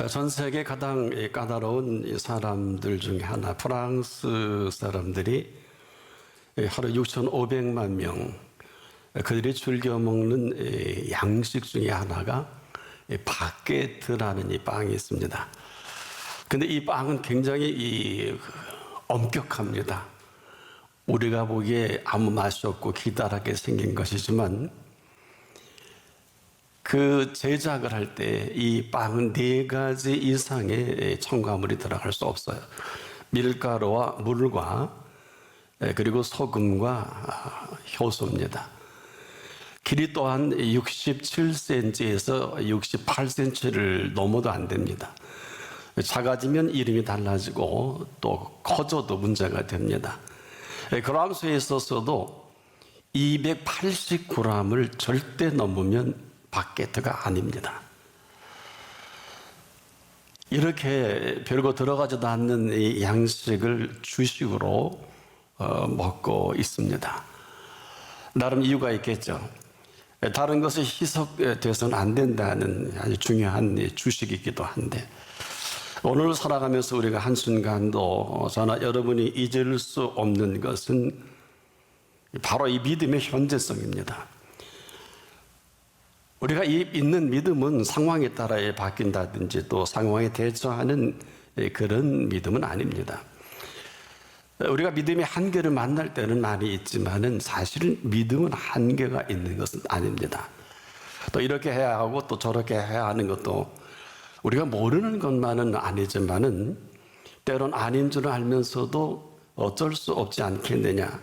전 세계 가장 까다로운 사람들 중에 하나, 프랑스 사람들이 하루 6,500만 명, 그들이 즐겨 먹는 양식 중에 하나가 바게트라는 이 빵이 있습니다. 근데 이 빵은 굉장히 엄격합니다. 우리가 보기에 아무 맛이 없고 기다랗게 생긴 것이지만 그 제작을 할 때 이 빵은 4가지 이상의 첨가물이 들어갈 수 없어요. 밀가루와 물과 그리고 소금과 효소입니다. 길이 또한 67cm에서 68cm를 넘어도 안 됩니다. 작아지면 이름이 달라지고 또 커져도 문제가 됩니다. 그람수에 있어서도 280g을 절대 넘으면 바게트가 아닙니다. 이렇게 별거 들어가지도 않는 이 양식을 주식으로 먹고 있습니다. 나름 이유가 있겠죠. 다른 것이 희석돼서는 안 된다는 아주 중요한 주식이기도 한데, 오늘 살아가면서 우리가 한순간도 저나 여러분이 잊을 수 없는 것은 바로 이 믿음의 현재성입니다. 우리가 있는 믿음은 상황에 따라 바뀐다든지 또 상황에 대처하는 그런 믿음은 아닙니다. 우리가 믿음의 한계를 만날 때는 많이 있지만은 사실은 믿음은 한계가 있는 것은 아닙니다. 또 이렇게 해야 하고 또 저렇게 해야 하는 것도 우리가 모르는 것만은 아니지만은 때론 아닌 줄 알면서도 어쩔 수 없지 않겠느냐.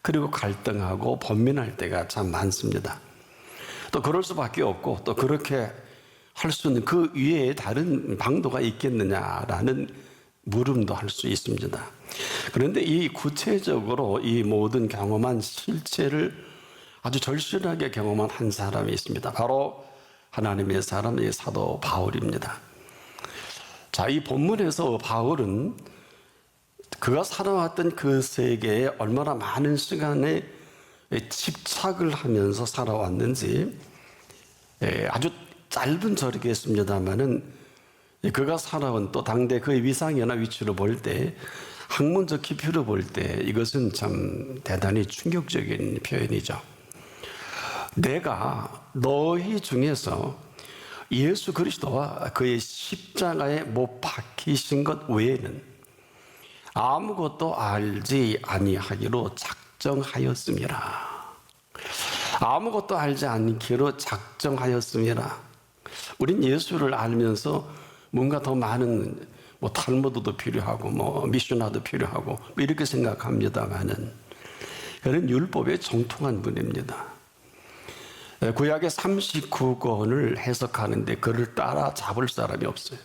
그리고 갈등하고 번민할 때가 참 많습니다. 또 그럴 수밖에 없고 또 그렇게 할 수 있는 그 위에 다른 방도가 있겠느냐라는 물음도 할 수 있습니다. 그런데 이 구체적으로 이 모든 경험한 실체를 아주 절실하게 경험한 한 사람이 있습니다. 바로 하나님의 사람, 이 사도 바울입니다. 자, 이 본문에서 바울은 그가 살아왔던 그 세계에 얼마나 많은 시간에 집착을 하면서 살아왔는지 아주 짧은 절이겠습니다만은 그가 살아온 또 당대 그의 위상이나 위치를 볼 때, 학문적 깊이로 볼 때 이것은 참 대단히 충격적인 표현이죠. 내가 너희 중에서 예수 그리스도와 그의 십자가에 못 박히신 것 외에는 아무것도 알지 아니하기로 작정하였음이라. 아무것도 알지 않기로 작정하였음이라. 우린 예수를 알면서 뭔가 더 많은 탈무드도 필요하고 미슈나도 필요하고 이렇게 생각합니다만은 그는 율법에 정통한 분입니다. 구약의 39권을 해석하는데 그를 따라 잡을 사람이 없어요.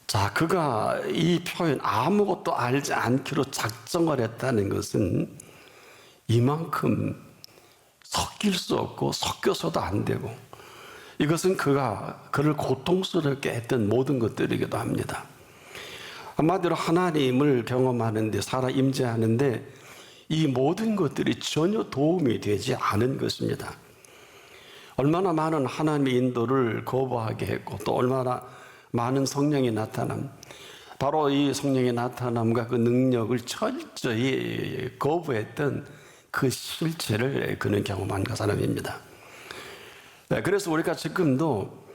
자, 그가 이 표현 아무것도 알지 않기로 작정을 했다는 것은 이만큼 섞일 수 없고 섞여서도 안 되고, 이것은 그를 고통스럽게 했던 모든 것들이기도 합니다. 한마디로 하나님을 경험하는데, 살아 임재하는데 이 모든 것들이 전혀 도움이 되지 않은 것입니다. 얼마나 많은 하나님의 인도를 거부하게 했고 또 얼마나 많은 성령의 나타남, 바로 이 성령의 나타남과 그 능력을 철저히 거부했던 그 실체를 그는 경험한 그 사람입니다. 그래서 우리가 지금도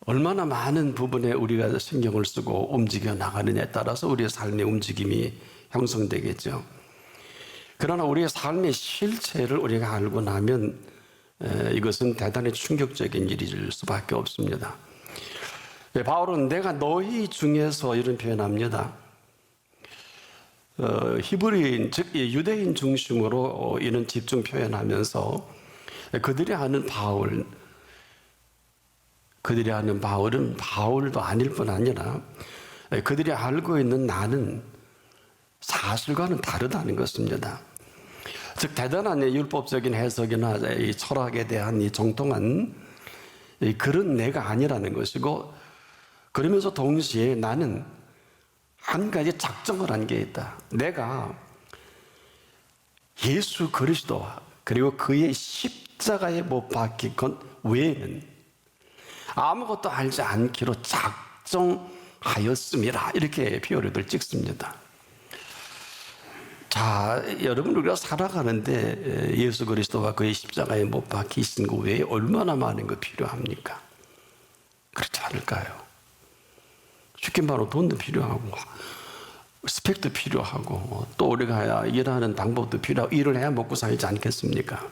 얼마나 많은 부분에 우리가 신경을 쓰고 움직여 나가느냐에 따라서 우리의 삶의 움직임이 형성되겠죠. 그러나 우리의 삶의 실체를 우리가 알고 나면 이것은 대단히 충격적인 일일 수밖에 없습니다. 바울은 내가 너희 중에서 이런 표현합니다. 히브리인 즉 유대인 중심으로 이런 집중 표현하면서 그들이 아는 바울은 바울도 아닐 뿐 아니라 그들이 알고 있는 나는 사실과는 다르다는 것입니다. 즉 대단한 율법적인 해석이나 이 철학에 대한 이 정통한 그런 내가 아니라는 것이고, 그러면서 동시에 나는 한 가지 작정을 한 게 있다. 내가 예수 그리스도와 그리고 그의 십자가에 못 박힌 것 외에는 아무것도 알지 않기로 작정하였음이라 이렇게 표현을 찍습니다. 자, 여러분 우리가 살아가는데 예수 그리스도가 그의 십자가에 못 박히신 그 외에 얼마나 많은 거 필요합니까? 그렇지 않을까요? 쉽게 말하면 돈도 필요하고 스펙도 필요하고 또 우리가 일하는 방법도 필요하고 일을 해야 먹고 살지 않겠습니까?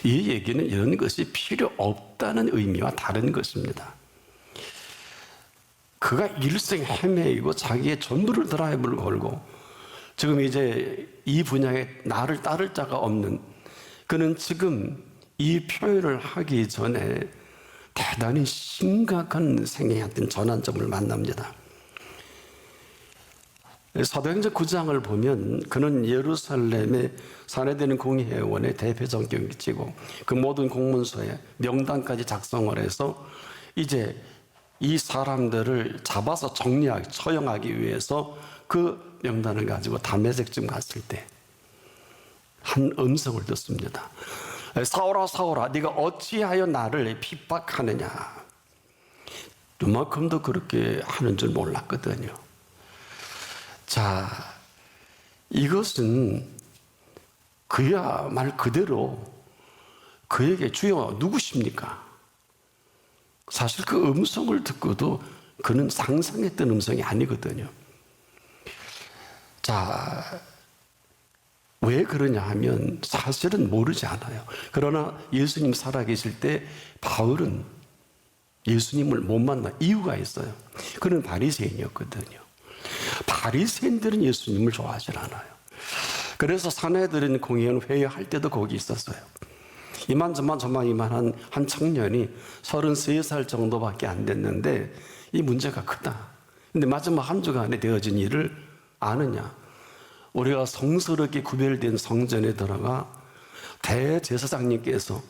이 얘기는 이런 것이 필요 없다는 의미와 다른 것입니다. 그가 일생 헤매이고 자기의 전부를 드라이브를 걸고 지금 이제 이 분야에 나를 따를 자가 없는 그는 지금 이 표현을 하기 전에 대단히 심각한 생애의 어떤 전환점을 만납니다. 사도행전 9장을 보면 그는 예루살렘의 사내되는 공회원의 대표 전격이지고 그 모든 공문서에 명단까지 작성을 해서 이제 이 사람들을 잡아서 정리하기, 처형하기 위해서 그 명단을 가지고 다메섹쯤 갔을 때 한 음성을 듣습니다. 사울아 사울아 네가 어찌하여 나를 핍박하느냐. 이만큼도 그렇게 하는 줄 몰랐거든요. 자, 이것은 그야 말 그대로 그에게 주여 누구십니까? 사실 그 음성을 듣고도 그는 상상했던 음성이 아니거든요. 자, 왜 그러냐 하면 사실은 모르지 않아요. 그러나 예수님 살아계실 때 바울은 예수님을 못 만난 이유가 있어요. 그는 바리새인이었거든요. 바리새인들은 예수님을 좋아하지 않아요. 그래서 사내들은 공회원 회의할 때도 거기 있었어요. 이만저만 한 청년이 33살 정도밖에 안 됐는데 이 문제가 크다. 근데 마지막 한 주간에 되어진 일을 아느냐? 우리가 성스럽게 구별된 성전에 들어가 대제사장님께서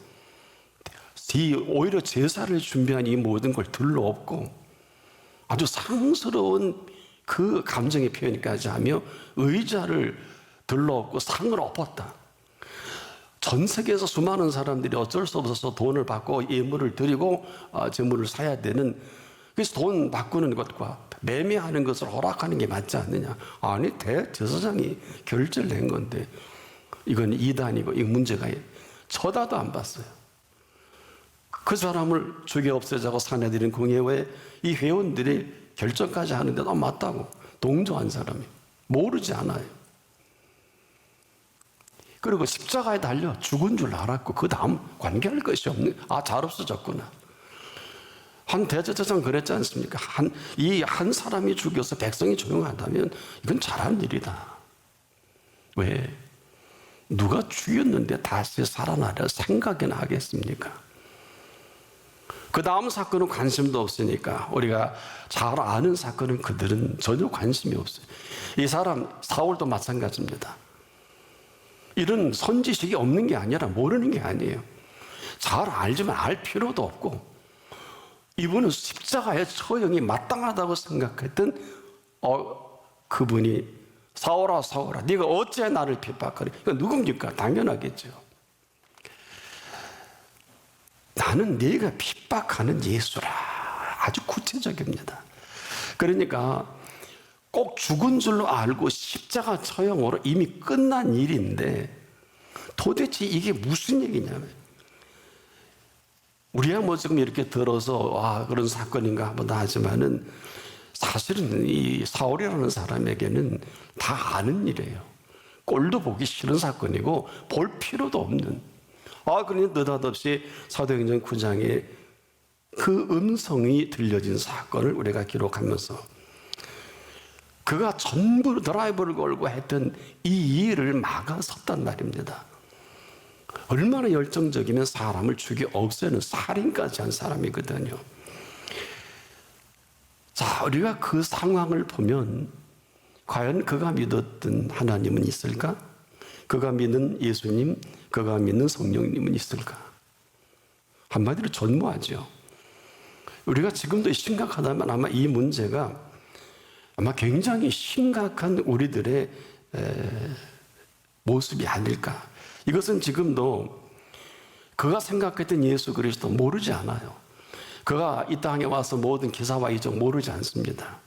오히려 제사를 준비한 이 모든 걸 들러엎고 아주 상스러운 그 감정의 표현까지 하며 의자를 들러엎고 상을 엎었다. 전 세계에서 수많은 사람들이 어쩔 수 없어서 돈을 받고 예물을 드리고 제물을 사야 되는, 그래서 돈 바꾸는 것과 매매하는 것을 허락하는 게 맞지 않느냐. 아니, 대제사장이 결제를 낸 건데 이건 이단이고 이 문제가 쳐다도 안 봤어요. 그 사람을 죽여 없애자고 사내들인 공회에 이 회원들이 결정까지 하는데도 맞다고 동조한 사람이 모르지 않아요. 그리고 십자가에 달려 죽은 줄 알았고 그 다음 관계할 것이 없는, 잘 없어졌구나. 한 대제사장 그랬지 않습니까? 한 사람이 죽여서 백성이 조용하다면 이건 잘한 일이다. 왜? 누가 죽였는데 다시 살아나려 생각이나 하겠습니까? 그 다음 사건은 관심도 없으니까, 우리가 잘 아는 사건은 그들은 전혀 관심이 없어요. 이 사람 사울도 마찬가지입니다. 이런 선지식이 없는 게 아니라 모르는 게 아니에요. 잘 알지만 알 필요도 없고, 이분은 십자가의 처형이 마땅하다고 생각했던 그분이 사울아 사울아 네가 어째 나를 핍박하니? 이거 누굽니까? 당연하겠죠. 나는 네가 핍박하는 예수라. 아주 구체적입니다. 그러니까 꼭 죽은 줄로 알고 십자가 처형으로 이미 끝난 일인데 도대체 이게 무슨 얘기냐면, 우리야 뭐 지금 이렇게 들어서 그런 사건인가 보다 하지만은 사실은 이 사울이라는 사람에게는 다 아는 일이에요. 꼴도 보기 싫은 사건이고 볼 필요도 없는. 그러니 느닷없이 사도행전 9장에 그 음성이 들려진 사건을 우리가 기록하면서 그가 전부 드라이브를 걸고 했던 이 일을 막아섰단 말입니다. 얼마나 열정적이면 사람을 죽여 없애는 살인까지 한 사람이거든요. 자, 우리가 그 상황을 보면 과연 그가 믿었던 하나님은 있을까? 그가 믿는 예수님, 그가 믿는 성령님은 있을까? 한마디로 전무하죠. 우리가 지금도 심각하다면 아마 이 문제가 아마 굉장히 심각한 우리들의 모습이 아닐까. 이것은 지금도 그가 생각했던 예수 그리스도 모르지 않아요. 그가 이 땅에 와서 모든 기사와 이적 모르지 않습니다.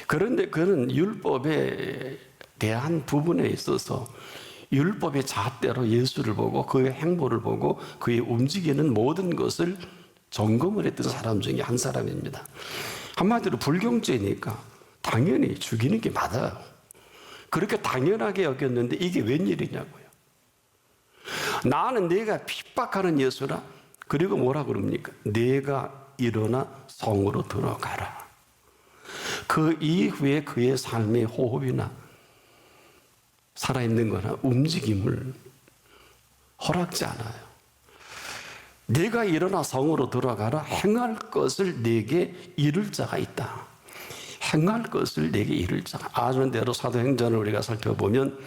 그런데 그는 율법에 대한 부분에 있어서 율법의 잣대로 예수를 보고 그의 행보를 보고 그의 움직이는 모든 것을 점검을 했던 사람 중에 한 사람입니다. 한마디로 불경죄니까 당연히 죽이는 게 맞아요. 그렇게 당연하게 여겼는데 이게 웬일이냐고요. 나는 내가 핍박하는 예수라. 그리고 뭐라 그럽니까? 내가 일어나 성으로 들어가라. 그 이후에 그의 삶의 호흡이나 살아있는 거나 움직임을 허락지 않아요. 내가 일어나 성으로 들어가라. 행할 것을 내게 이룰 자가 있다. 행할 것을 내게 이룰 자가. 아는 대로 사도행전을 우리가 살펴보면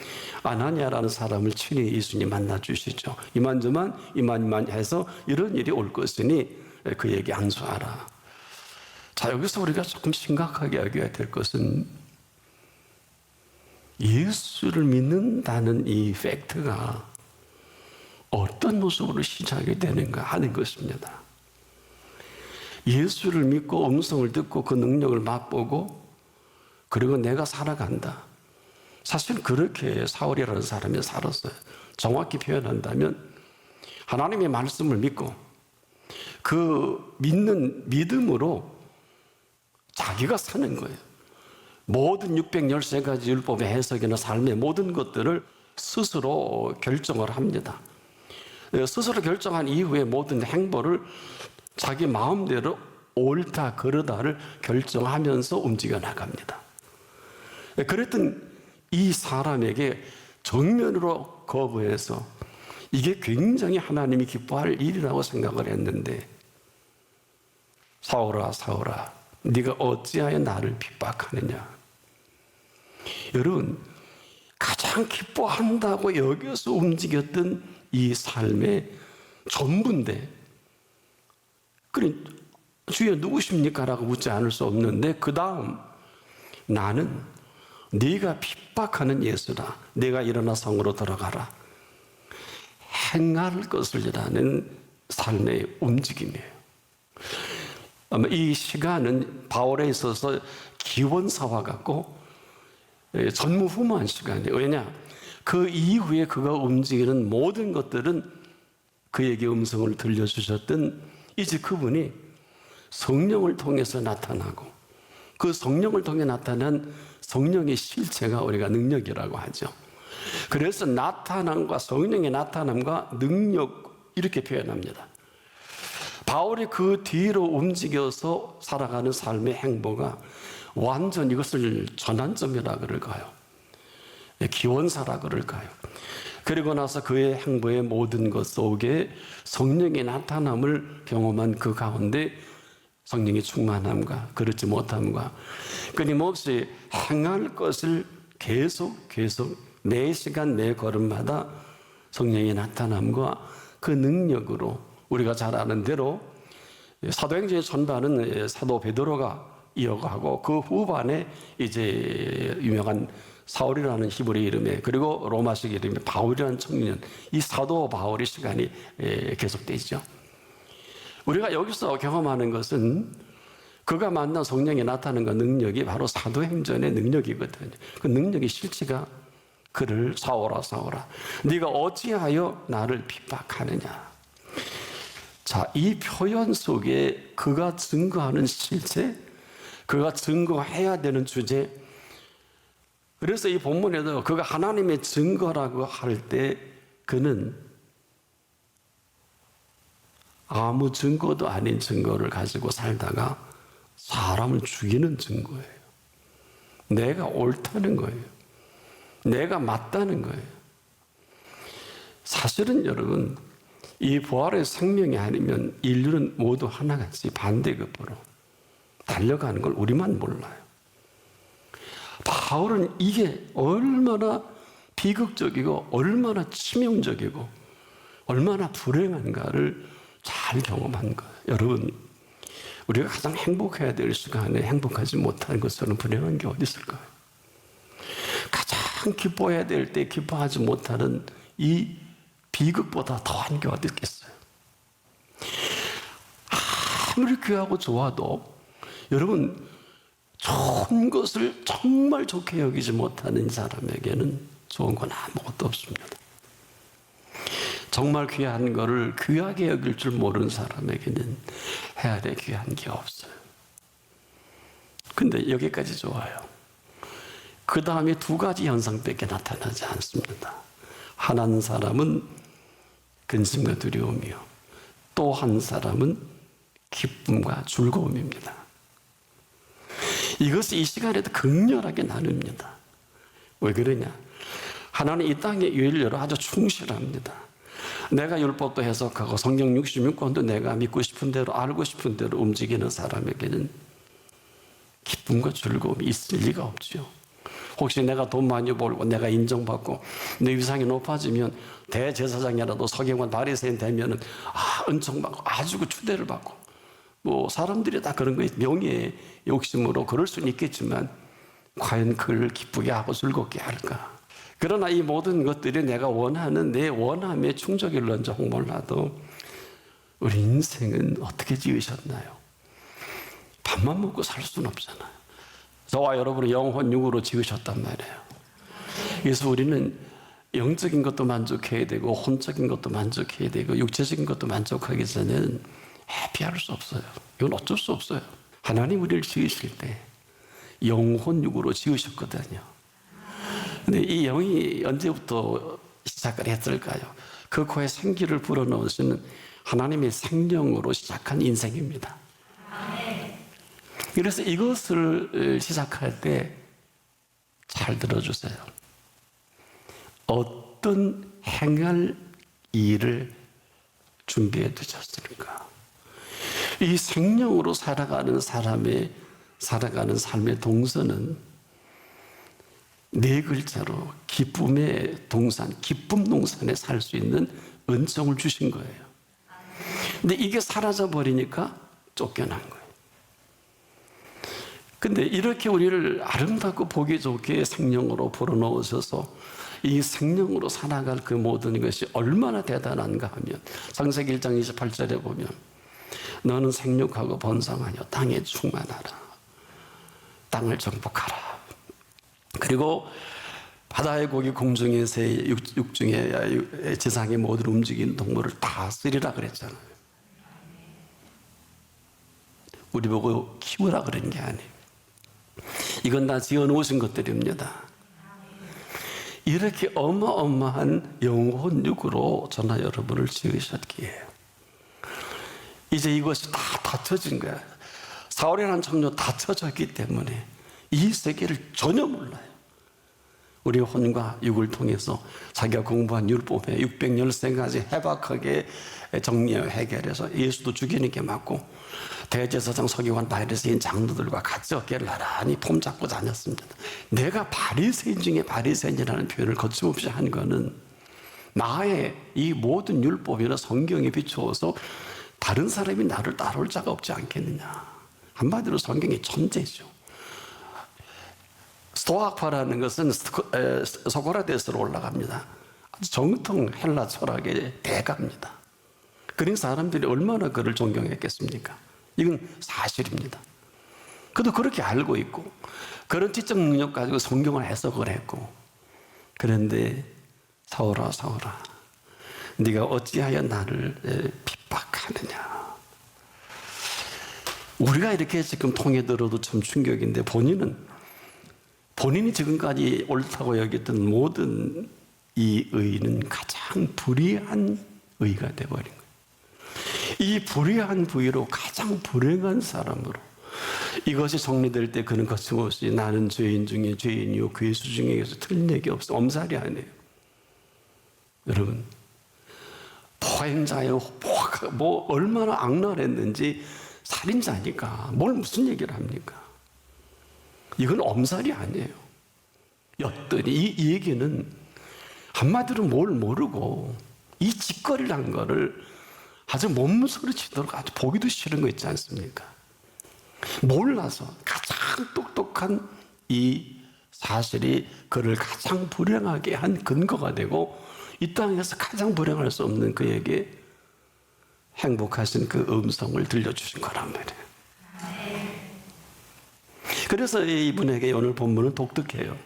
아나니아라는 사람을 친히 예수님 만나 주시죠. 이만 해서 이런 일이 올 것이니 그에게 안수하라. 자, 여기서 우리가 조금 심각하게 여겨야 될 것은 예수를 믿는다는 이 팩트가 어떤 모습으로 시작이 되는가 하는 것입니다. 예수를 믿고 음성을 듣고 그 능력을 맛보고 그리고 내가 살아간다. 사실 그렇게 사울이라는 사람이 살았어요. 정확히 표현한다면 하나님의 말씀을 믿고 그 믿는 믿음으로 자기가 사는 거예요. 모든 613가지 율법의 해석이나 삶의 모든 것들을 스스로 결정을 합니다. 스스로 결정한 이후에 모든 행보를 자기 마음대로 옳다 그르다를 결정하면서 움직여 나갑니다. 그랬던 이 사람에게 정면으로 거부해서 이게 굉장히 하나님이 기뻐할 일이라고 생각을 했는데, 사울아 사울아 네가 어찌하여 나를 핍박하느냐. 여러분, 가장 기뻐한다고 여겨서 움직였던 이 삶의 전부인데, 그래 주여 누구십니까? 라고 묻지 않을 수 없는데 그 다음 나는 네가 핍박하는 예수라. 네가 일어나 성으로 들어가라. 행할 것을이라는 삶의 움직임이에요. 아마 이 시간은 바울에 있어서 기원사와 같고 전무후무한 시간이에요. 왜냐? 그 이후에 그가 움직이는 모든 것들은 그에게 음성을 들려주셨던 이제 그분이 성령을 통해서 나타나고, 그 성령을 통해 나타난 성령의 실체가 우리가 능력이라고 하죠. 그래서 나타남과 성령의 나타남과 능력, 이렇게 표현합니다. 바울이 그 뒤로 움직여서 살아가는 삶의 행보가 완전 이것을 전환점이라 그럴까요? 기원사라 그럴까요? 그리고 나서 그의 행보의 모든 것 속에 성령의 나타남을 경험한 그 가운데 성령의 충만함과 그렇지 못함과 끊임없이 행할 것을 계속 매 시간 매 걸음마다 성령의 나타남과 그 능력으로, 우리가 잘 아는 대로 사도행전의 전반은 사도 베드로가 이어가고 그 후반에 이제 유명한 사울이라는 히브리 이름에, 그리고 로마식 이름에 바울이라는 청년, 이 사도 바울의 시간이 계속되죠. 우리가 여기서 경험하는 것은 그가 만난 성령이 나타나는 그 능력이 바로 사도행전의 능력이거든요. 그 능력의 실체가 그를 사울아 사울아 네가 어찌하여 나를 핍박하느냐. 자, 이 표현 속에 그가 증거하는 실체, 그가 증거해야 되는 주제, 그래서 이 본문에도 그가 하나님의 증거라고 할 때 그는 아무 증거도 아닌 증거를 가지고 살다가 사람을 죽이는 증거예요. 내가 옳다는 거예요. 내가 맞다는 거예요. 사실은 여러분, 이 부활의 생명이 아니면 인류는 모두 하나같이 반대급부로 달려가는 걸 우리만 몰라요. 바울은 이게 얼마나 비극적이고 얼마나 치명적이고 얼마나 불행한가를 잘 경험한 거예요. 여러분, 우리가 가장 행복해야 될 시간에 행복하지 못하는 것처럼 불행한 게 어디 있을까요? 가장 기뻐해야 될 때 기뻐하지 못하는 이 비극보다 더한 게 어디 있겠어요? 아무리 귀하고 좋아도 여러분 좋은 것을 정말 좋게 여기지 못하는 사람에게는 좋은 건 아무것도 없습니다. 정말 귀한 거를 귀하게 여길 줄 모르는 사람에게는 해야 될 귀한 게 없어요. 근데 여기까지 좋아요. 그 다음에 두 가지 현상밖에 나타나지 않습니다. 한 사람은 근심과 두려움이요, 또 한 사람은 기쁨과 즐거움입니다. 이것이 이 시간에도 극렬하게 나눕니다. 왜 그러냐? 하나는 이 땅의 윤리로 아주 충실합니다. 내가 율법도 해석하고 성경 66권도 내가 믿고 싶은 대로 알고 싶은 대로 움직이는 사람에게는 기쁨과 즐거움이 있을 리가 없죠. 혹시 내가 돈 많이 벌고 내가 인정받고 내 위상이 높아지면 대제사장이라도 서기관 바리새인 되면은 은총받고 아주 그 추대를 받고 뭐 사람들이 다 그런 거에 명예의 욕심으로 그럴 수는 있겠지만 과연 그를 기쁘게 하고 즐겁게 할까? 그러나 이 모든 것들이 내가 원하는 내 원함에 충족일런지 몰라도 우리 인생은 어떻게 지으셨나요? 밥만 먹고 살 수는 없잖아요. 저와 여러분은 영혼 육으로 지으셨단 말이에요. 그래서 우리는 영적인 것도 만족해야 되고 혼적인 것도 만족해야 되고 육체적인 것도 만족하기 전에는 피할 수 없어요. 이건 어쩔 수 없어요. 하나님 우리를 지으실 때 영혼 육으로 지으셨거든요. 근데 이 영이 언제부터 시작을 했을까요? 그 코에 생기를 불어넣으시는 하나님의 생명으로 시작한 인생입니다. 그래서 이것을 시작할 때 잘 들어주세요. 어떤 행할 일을 준비해 두셨습니까? 이 생명으로 살아가는 사람의 살아가는 삶의 동서는 네 글자로 기쁨의 동산, 기쁨 동산에 살 수 있는 은총을 주신 거예요. 근데 이게 사라져 버리니까 쫓겨난 거예요. 근데 이렇게 우리를 아름답고 보기 좋게 생명으로 불어넣으셔서 이 생명으로 살아갈 그 모든 것이 얼마나 대단한가 하면 창세기 1장 28절에 보면 너는 생육하고 번성하여 땅에 충만하라. 땅을 정복하라. 그리고 바다의 고기, 공중의 새, 육중의 지상의 모든 움직이는 동물을 다스리라 그랬잖아요. 우리 보고 키우라 그런 게 아니에요. 이건 다 지어놓으신 것들입니다. 이렇게 어마어마한 영혼 육으로 저나 여러분을 지으셨기에 이제 이것이 다 닫혀진 거야. 사울이라는 청년 닫혀졌기 때문에 이 세계를 전혀 몰라요. 우리 혼과 육을 통해서 자기가 공부한 율법에 613가지 해박하게 정리하고 해결해서 예수도 죽이는 게 맞고 대제사장 서기관 바리새인 장로들과 같이 어깨를 나란히 폼잡고 다녔습니다. 내가 바리새인 중에 바리새인이라는 표현을 거침없이 한 거는 나의 이 모든 율법이나 성경에 비추어서 다른 사람이 나를 따라올 자가 없지 않겠느냐. 한마디로 성경의 천재죠. 스토아파라는 것은 소크라테스로 올라갑니다. 정통 헬라 철학의 대가입니다. 그런 사람들이 얼마나 그를 존경했겠습니까? 이건 사실입니다. 그도 그렇게 알고 있고 그런 지적 능력 가지고 성경을 해석을 했고 그런데 사울아 사울아 네가 어찌하여 나를 핍박하느냐. 우리가 이렇게 지금 통해 들어도 참 충격인데 본인이 지금까지 옳다고 여겼던 모든 이 의는 가장 불의한 의가 되어버린 거예요. 이 불의한 부위로 가장 불행한 사람으로 이것이 정리될 때 그는 거침없이 나는 죄인 중에 죄인이요 괴수 중에서 틀린 얘기 없어. 엄살이 아니에요. 여러분 포행자요 뭐 얼마나 악랄했는지 살인자니까 뭘 무슨 얘기를 합니까? 이건 엄살이 아니에요. 였더니 이 얘기는 한마디로 뭘 모르고 이 짓거리를 한 거를 아주 몸소리치도록 아주 보기도 싫은 거 있지 않습니까? 몰라서 가장 똑똑한 이 사실이 그를 가장 불행하게 한 근거가 되고 이 땅에서 가장 불행할 수 없는 그에게 행복하신 그 음성을 들려주신 거란 말이에요. 그래서 이분에게 오늘 본문은 독특해요.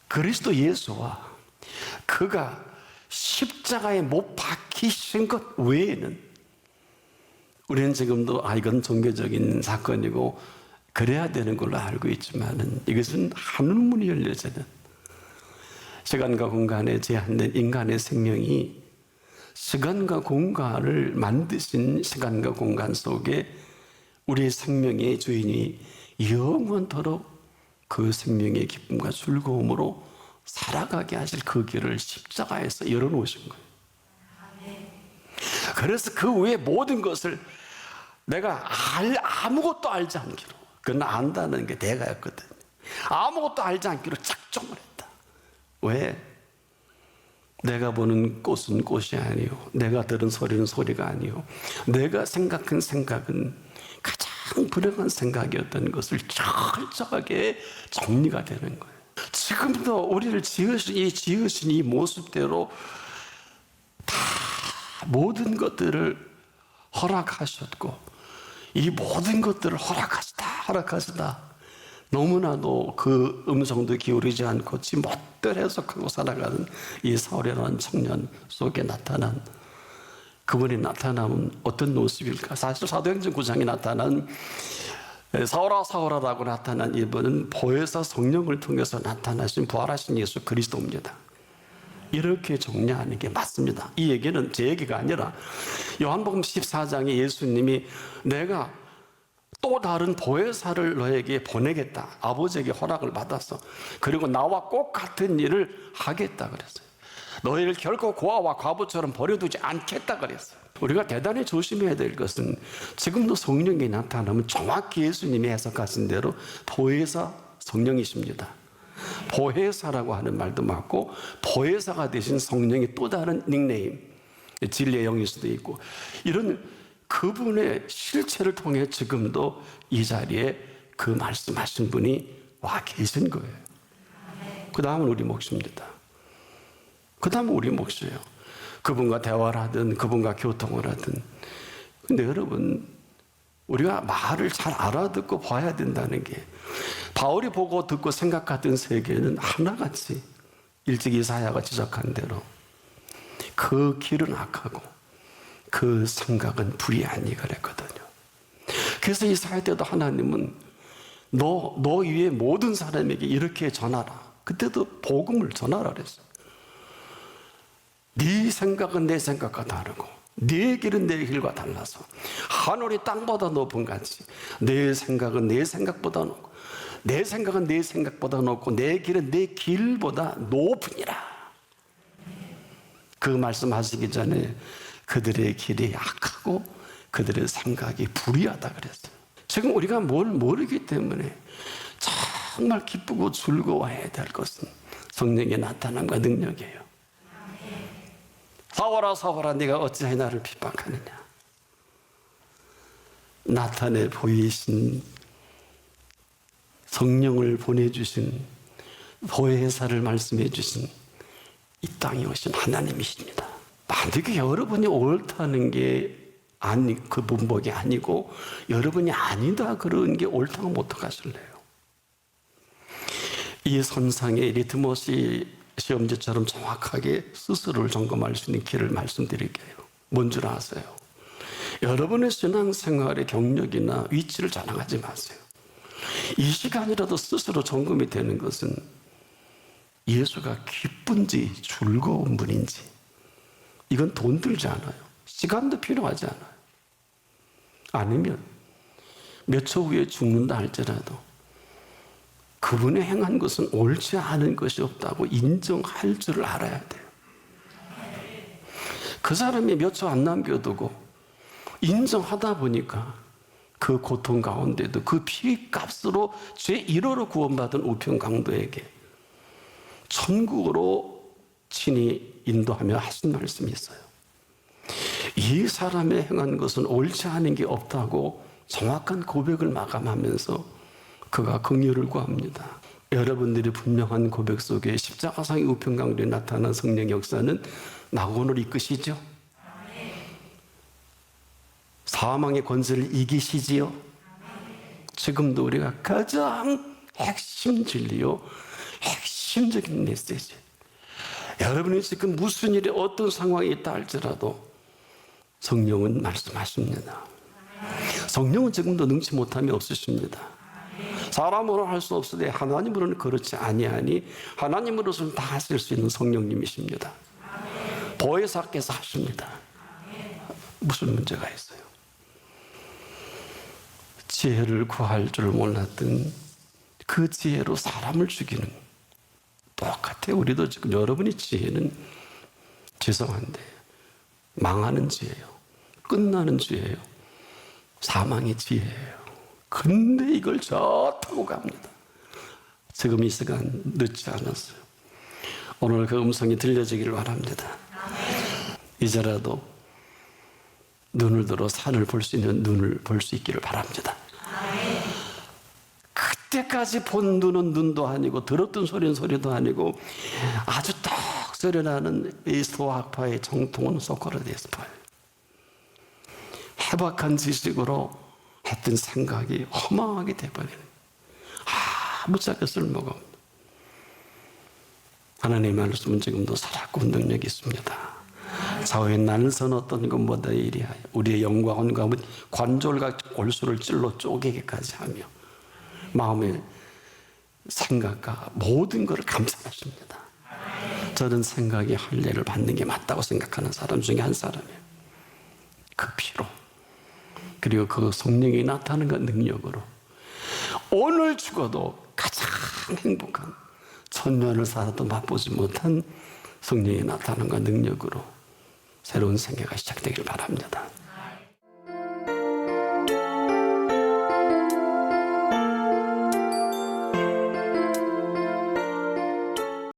그리스도 예수와 그가 십자가에 못 박히신 것 외에는 우리는 지금도 이건 종교적인 사건이고 그래야 되는 걸로 알고 있지만은 이것은 하늘문이 열려지는 시간과 공간에 제한된 인간의 생명이 시간과 공간을 만드신 시간과 공간 속에 우리의 생명의 주인이 영원토록 그 생명의 기쁨과 즐거움으로 살아가게 하실 그 길을 십자가에서 열어놓으신 거예요. 그래서 그 외의 모든 것을 내가 아무것도 알지 않기로, 그건 안다는 게 내가였거든. 아무것도 알지 않기로 작정을 했다. 왜? 내가 보는 꽃은 꽃이 아니요, 내가 들은 소리는 소리가 아니요, 내가 생각한 생각은 가장 불행한 생각이었던 것을 철저하게 정리가 되는 거예요. 지금도 우리를 지으신 이 모습대로 다 모든 것들을 허락하셨고, 이 모든 것들을 허락하시다. 너무나도 그 음성도 기울이지 않고 지 멋대로 해석하고 살아가는 이 사울이라는 청년 속에 나타난, 그분이 나타나면 어떤 모습일까? 사실 사도행전 9장에 나타난 사울아라고 나타난 이분은 보혜사 성령을 통해서 나타나신 부활하신 예수 그리스도입니다. 이렇게 정리하는 게 맞습니다. 이 얘기는 제 얘기가 아니라 요한복음 14장에 예수님이 내가 또 다른 보혜사를 너에게 보내겠다. 아버지에게 허락을 받아서. 그리고 나와 꼭 같은 일을 하겠다 그랬어요. 너희를 결코 고아와 과부처럼 버려두지 않겠다 그랬어요. 우리가 대단히 조심해야 될 것은 지금도 성령이 나타나면 정확히 예수님이 해석하신 대로 보혜사 성령이십니다. 보혜사라고 하는 말도 맞고, 보혜사가 되신 성령의 또 다른 닉네임, 진리의 영일 수도 있고, 이런 그분의 실체를 통해 지금도 이 자리에 그 말씀하신 분이 와 계신 거예요. 그 다음은 우리 몫입니다. 그 다음은 우리 몫이에요. 그분과 대화를 하든 그분과 교통을 하든. 근데 여러분, 우리가 말을 잘 알아듣고 봐야 된다는 게, 바울이 보고 듣고 생각하던 세계는 하나같이 일찍 이사야가 지적한 대로 그 길은 악하고 그 생각은 불의하니 그랬거든요. 그래서 이사야 때도 하나님은 너 위에 모든 사람에게 이렇게 전하라. 그때도 복음을 전하라 그랬어요. 네 생각은 내 생각과 다르고 네 길은 내 길과 달라서 하늘이 땅보다 높은 같이 내 생각은 내 생각보다 높고 내 생각은 내 생각보다 높고 내 길은 내 길보다 높으니라. 그 말씀하시기 전에 그들의 길이 악하고 그들의 생각이 불의하다 그랬어요. 지금 우리가 뭘 모르기 때문에 정말 기쁘고 즐거워해야 될 것은 성령의 나타남과 능력이에요. 사울아 네가 어찌하여 나를 핍박하느냐. 나타내 보이신 성령을 보내주신 보혜사를 말씀해 주신 이 땅에 오신 하나님이십니다. 만약에 여러분이 옳다는 게 그 문복이 아니고 여러분이 아니다 그런 게 옳다고 어떡하실래요? 이 선상에 리트머스 시험지처럼 정확하게 스스로를 점검할 수 있는 길을 말씀드릴게요. 뭔 줄 아세요? 여러분의 신앙생활의 경력이나 위치를 자랑하지 마세요. 이 시간이라도 스스로 점검이 되는 것은 예수가 기쁜지 즐거운 분인지. 이건 돈 들지 않아요. 시간도 필요하지 않아요. 아니면 몇 초 후에 죽는다 할지라도 그분의 행한 것은 옳지 않은 것이 없다고 인정할 줄을 알아야 돼요. 그 사람이 몇 초 안 남겨두고 인정하다 보니까 그 고통 가운데도 그 피값으로 죄 1호로 구원받은 우편 강도에게 천국으로 친히 인도하며 하신 말씀이 있어요. 이 사람의 행한 것은 옳지 않은 게 없다고 정확한 고백을 마감하면서 그가 긍휼을 구합니다. 여러분들이 분명한 고백 속에 십자가상의 우편강도에 나타난 성령의 역사는 낙원을 이끄시죠. 사망의 권세를 이기시지요. 지금도 우리가 가장 핵심 진리요, 핵심적인 메시지. 여러분이 지금 무슨 일이 어떤 상황이 있다 할지라도 성령은 말씀하십니다. 성령은 지금도 능치 못함이 없으십니다. 사람으로는 할 수 없으되 하나님으로는 그렇지 아니하니 하나님으로서는 다 하실 수 있는 성령님이십니다. 보혜사께서 하십니다. 무슨 문제가 있어요? 지혜를 구할 줄 몰랐던 그 지혜로 사람을 죽이는, 똑같아요. 우리도 지금 여러분의 지혜는 죄송한데 망하는 지혜예요. 끝나는 지혜예요. 사망의 지혜예요. 근데 이걸 저 타고 갑니다. 지금 이 시간 늦지 않았어요. 오늘 그 음성이 들려지기를 바랍니다. 이제라도 눈을 들어 산을 볼 수 있는 눈을 볼 수 있기를 바랍니다. 그때까지 본 눈은 눈도 아니고 들었던 소리는 소리도 아니고 아주 딱 소리 나는 이 소학파의 정통은 소크라테스파예요. 해박한 지식으로 했던 생각이 허망하게 돼버리는, 아무짝에 쓸모가 없는. 하나님의 말씀은 지금도 살았고 능력이 있습니다. 좌우의 날선 어떤 것보다 이리하여 우리의 영광은 가면 관절과 골수를 찔러 쪼개기까지 하며 마음의 생각과 모든 것을 감상하십니다. 저는 생각이 할례를 받는 게 맞다고 생각하는 사람 중에 한 사람이에요. 그 피로, 그리고 그 성령이 나타나는 그 능력으로 오늘 죽어도 가장 행복한, 천년을 살아도 맛보지 못한 성령이 나타나는 그 능력으로 새로운 생애가 시작되길 바랍니다.